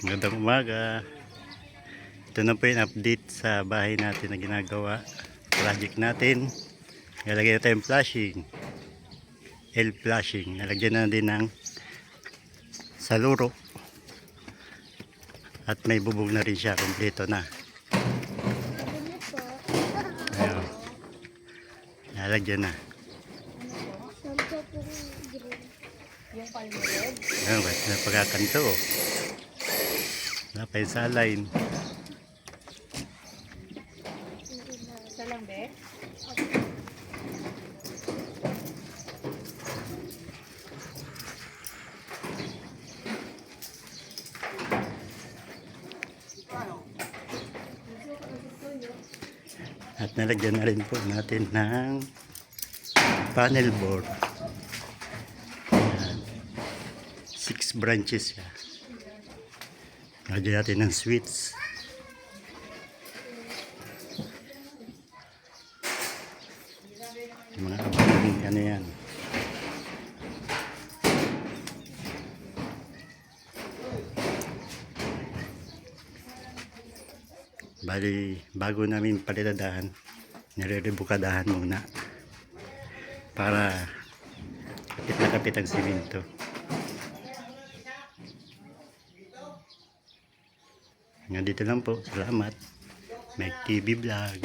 Magandang umaga. Ito na po yung update sa bahay natin na ginagawa. Project natin. Nalagyan natin yung flashing. L-flashing. Nalagyan na din ng saluro. At may bubog na rin siya. Kompleto na. Ayun. Nalagyan na. Yung palmorod. Ayun, ba't na pagkakanto. Wala pa yung saline. Isa lang, be? At nalagyan na rin po natin ng panel board. Ayan. 6 branches siya. Lagyan natin ng switch. Mga abang ano yan. Bali, bago namin palitadahan, nire-rebukadahan muna para kapit na kapit ang simento. Hanggang dito lang po. Salamat. Meg TV Vlog.